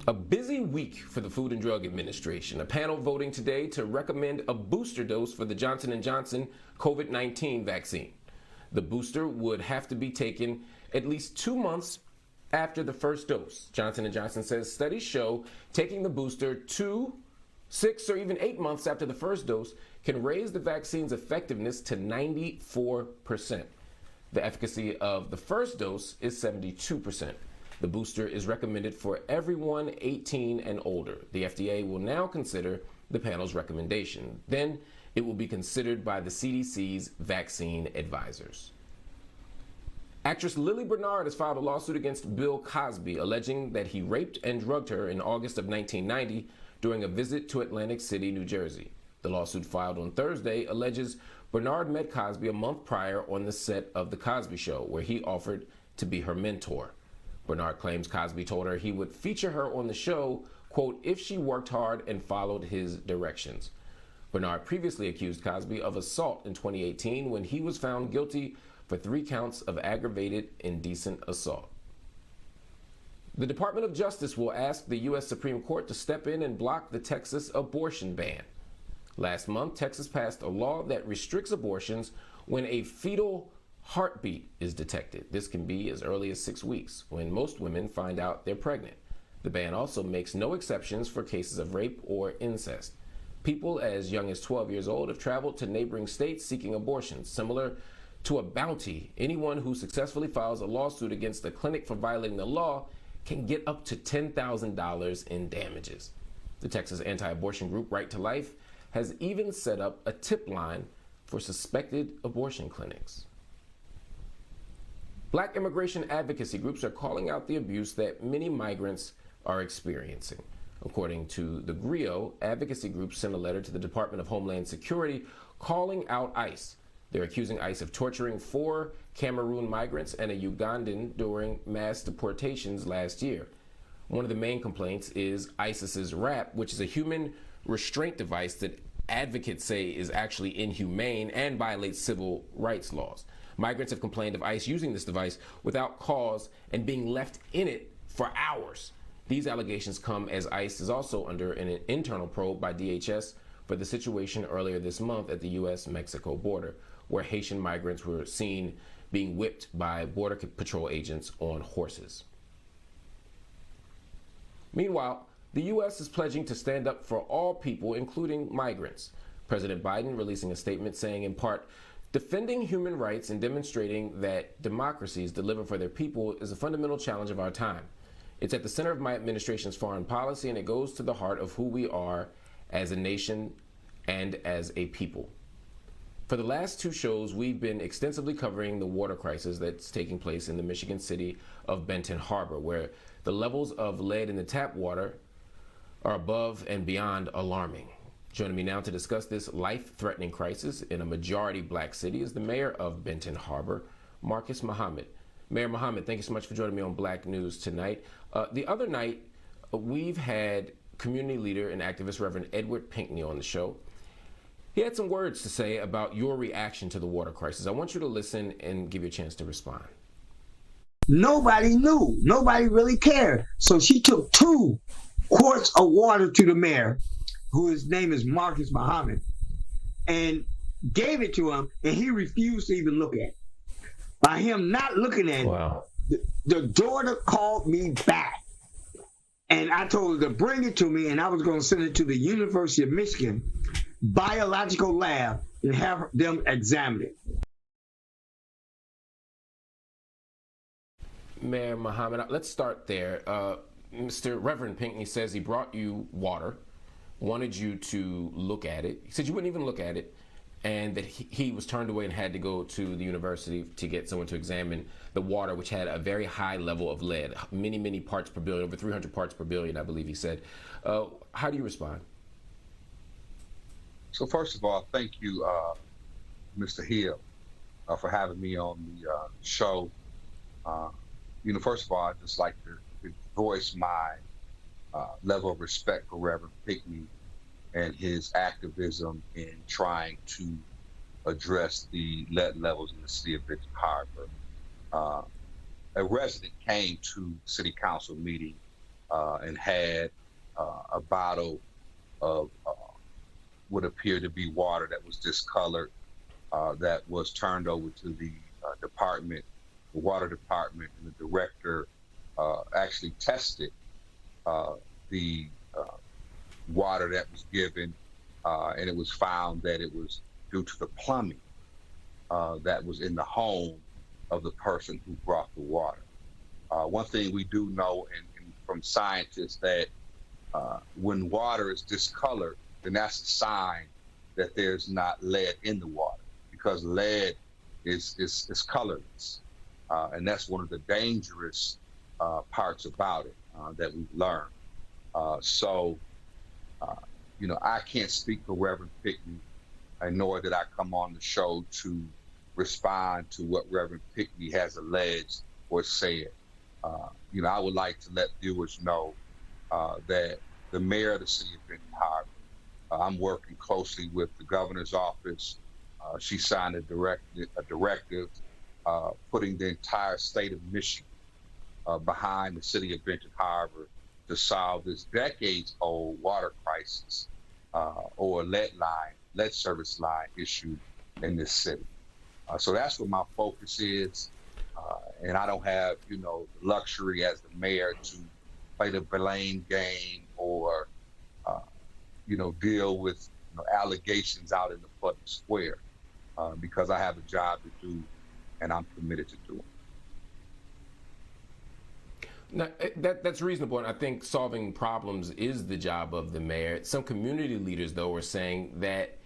A busy week for the Food and Drug Administration. A panel voting today to recommend a booster dose for the Johnson & Johnson COVID-19 vaccine. The booster would have to be taken at least 2 months after the first dose. Johnson & Johnson says studies show taking the booster 2, 6, or even 8 months after the first dose can raise the vaccine's effectiveness to 94%. The efficacy of the first dose is 72%. The booster is recommended for everyone 18 and older. The FDA will now consider the panel's recommendation. Then it will be considered by the CDC's vaccine advisors. Actress Lili Bernard has filed a lawsuit against Bill Cosby, alleging that he raped and drugged her in August of 1990 during a visit to Atlantic City, New Jersey. The lawsuit filed on Thursday alleges Bernard met Cosby a month prior on the set of The Cosby Show, where he offered to be her mentor. Bernard claims Cosby told her he would feature her on the show, quote, if she worked hard and followed his directions. Bernard previously accused Cosby of assault in 2018 when he was found guilty for 3 counts of aggravated indecent assault. The Department of Justice will ask the U.S. Supreme Court to step in and block the Texas abortion ban. Last month, Texas passed a law that restricts abortions when a fetal heartbeat is detected. This can be as early as 6 weeks, when most women find out they're pregnant. The ban also makes no exceptions for cases of rape or incest. People as young as 12 years old have traveled to neighboring states seeking abortions. Similar to a bounty, anyone who successfully files a lawsuit against a clinic for violating the law can get up to $10,000 in damages. The Texas anti-abortion group Right to Life has even set up a tip line for suspected abortion clinics. Black immigration advocacy groups are calling out the abuse that many migrants are experiencing. According to the GRIO, advocacy groups sent a letter to the Department of Homeland Security calling out ICE. They're accusing ICE of torturing 4 Cameroon migrants and a Ugandan during mass deportations last year. One of the main complaints is ISIS's RAP, which is a human restraint device that advocates say is actually inhumane and violates civil rights laws. Migrants have complained of ICE using this device without cause and being left in it for hours. These allegations come as ICE is also under an internal probe by DHS for the situation earlier this month at the U.S.-Mexico border, where Haitian migrants were seen being whipped by Border Patrol agents on horses. Meanwhile, the U.S. is pledging to stand up for all people, including migrants. President Biden releasing a statement saying, in part, defending human rights and demonstrating that democracies deliver for their people is a fundamental challenge of our time. It's at the center of my administration's foreign policy, and it goes to the heart of who we are as a nation and as a people. For the last 2 shows, we've been extensively covering the water crisis that's taking place in the Michigan city of Benton Harbor, where the levels of lead in the tap water are above and beyond alarming. Joining me now to discuss this life-threatening crisis in a majority black city is the mayor of Benton Harbor, Marcus Muhammad. Mayor Muhammad, thank you so much for joining me on Black News tonight. The other night, we've had community leader and activist Reverend Edward Pinkney on the show. He had some words to say about your reaction to the water crisis. I want you to listen and give you a chance to respond. Nobody knew. Nobody really cared. So she took 2 quarts of water to the mayor, whose name is Marcus Muhammad, and gave it to him, and he refused to even look at it. By him not looking at it, the daughter called me back, and I told her to bring it to me, and I was going to send it to the University of Michigan biological lab and have them examine it. Mayor Muhammad, let's start there. Mr. Reverend Pinkney says he brought you water, wanted you to look at it. He said you wouldn't even look at it, and that he was turned away and had to go to the university to get someone to examine the water, which had a very high level of lead, many parts per billion, over 300 parts per billion, I believe he said. How do you respond? So first of all, thank you, Mr. Hill, for having me on the show. First of all, I'd just like to voice my level of respect for Reverend Pinkney and his activism in trying to address the lead levels in the city of Benton Harbor. A resident came to city council meeting and had a bottle of would appear to be water that was discolored, that was turned over to the department, the water department, and the director actually tested the water that was given, and it was found that it was due to the plumbing that was in the home of the person who brought the water. One thing we do know from scientists that when water is discolored, then that's a sign that there's not lead in the water, because lead is colorless. And that's one of the dangerous parts about it that we've learned. I can't speak for Reverend Pickney, and nor did I come on the show to respond to what Reverend Pickney has alleged or said. I would like to let viewers know that the mayor of the city of Benton Harbor, I'm working closely with the governor's office. She signed a directive putting the entire state of Michigan behind the city of Benton Harbor to solve this decades-old water crisis or lead service line issue in this city. So that's what my focus is. And I don't have, the luxury as the mayor to play the blame game or, deal with allegations out in the public square because I have a job to do and I'm committed to do it. Now, that's reasonable, and I think solving problems is the job of the mayor. Some community leaders, though, are saying that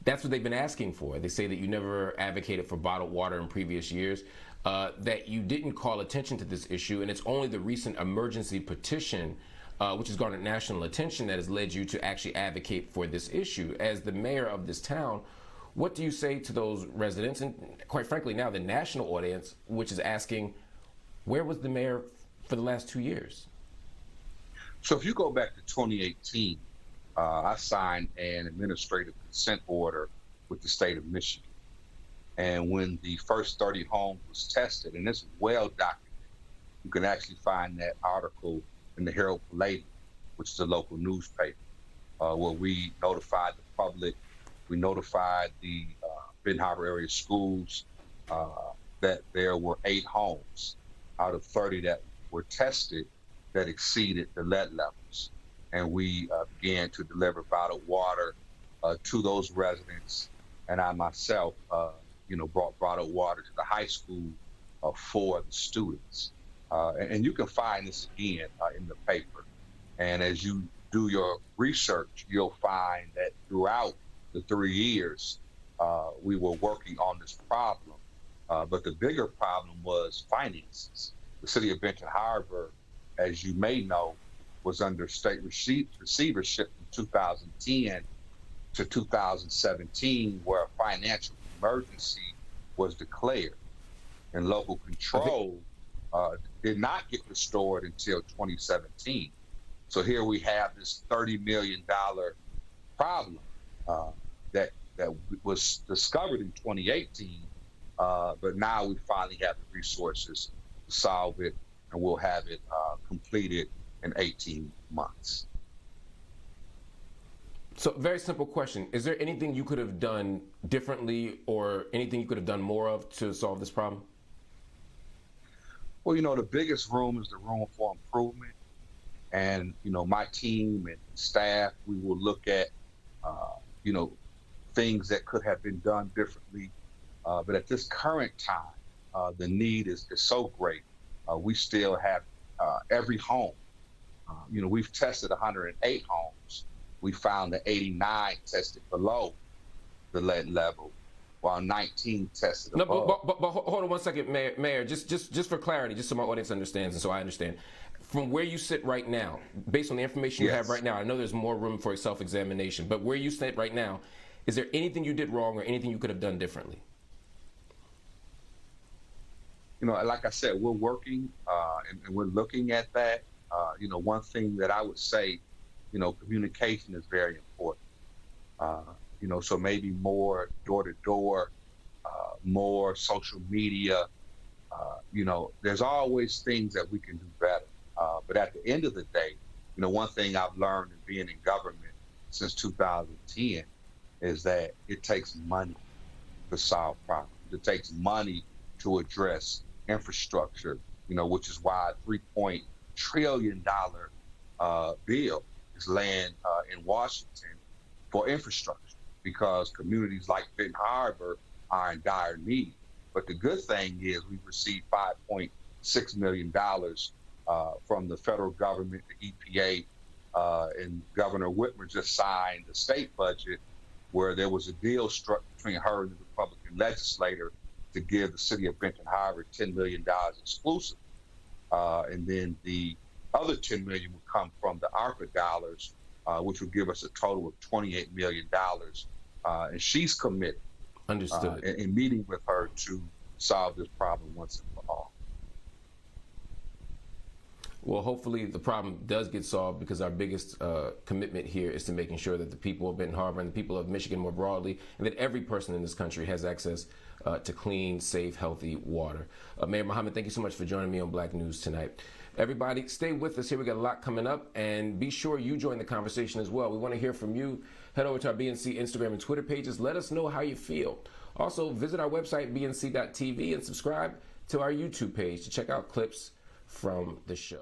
that's what they've been asking for. They say that you never advocated for bottled water in previous years, that you didn't call attention to this issue, and it's only the recent emergency petition, which has garnered national attention, that has led you to actually advocate for this issue. As the mayor of this town, what do you say to those residents, and quite frankly now the national audience, which is asking, where was the mayor for the last 2 years? So if you go back to 2018, I signed an administrative consent order with the state of Michigan. And when the first 30 homes was tested, and this is well documented, you can actually find that article in the Herald Palladium, which is a local newspaper, where we notified the public, we notified the Benton Harbor area schools that there were 8 homes out of 30 that were tested that exceeded the lead levels. And we began to deliver bottled water to those residents. And I myself, brought bottled water to the high school for the students. And you can find this again in the paper. And as you do your research, you'll find that throughout the 3 years, we were working on this problem. But the bigger problem was finances. The city of Benton Harbor, as you may know, was under state receivership from 2010 to 2017, where a financial emergency was declared. And local control did not get restored until 2017. So here we have this $30 million problem that was discovered in 2018, but now we finally have the resources to solve it, and we'll have it completed in 18 months. So, very simple question. Is there anything you could have done differently or anything you could have done more of to solve this problem? Well, the biggest room is the room for improvement. And, my team and staff, we will look at, things that could have been done differently. But at this current time, the need is so great. We still have every home. We've tested 108 homes. We found that 89 tested below the lead level, while 19 tested above. No, but hold on one second, Mayor. Just for clarity, just so my audience understands and so I understand. From where you sit right now, based on the information you have right now, I know there's more room for self-examination, but where you sit right now, is there anything you did wrong or anything you could have done differently? Like I said, we're working and we're looking at that. One thing that I would say, communication is very important. So maybe more door-to-door, more social media. There's always things that we can do better. But at the end of the day, one thing I've learned in being in government since 2010 is that it takes money to solve problems. It takes money to address infrastructure, which is why a $3 trillion bill is laying in Washington for infrastructure, because communities like Benton Harbor are in dire need. But the good thing is we've received $5.6 million from the federal government, the EPA, and Governor Whitmer just signed the state budget where there was a deal struck between her and the Republican legislator to give the city of Benton Harbor $10 million exclusive. And then the other $10 million will come from the ARPA dollars, which will give us a total of $28 million. And she's committed Understood. in meeting with her to solve this problem once and for all. Well, hopefully the problem does get solved, because our biggest commitment here is to making sure that the people of Benton Harbor and the people of Michigan more broadly, and that every person in this country has access to clean, safe, healthy water. Mayor Muhammad, thank you so much for joining me on Black News tonight. Everybody, stay with us here. We got a lot coming up, and be sure you join the conversation as well. We want to hear from you. Head over to our BNC Instagram and Twitter pages. Let us know how you feel. Also, visit our website, bnc.tv, and subscribe to our YouTube page to check out clips from the show.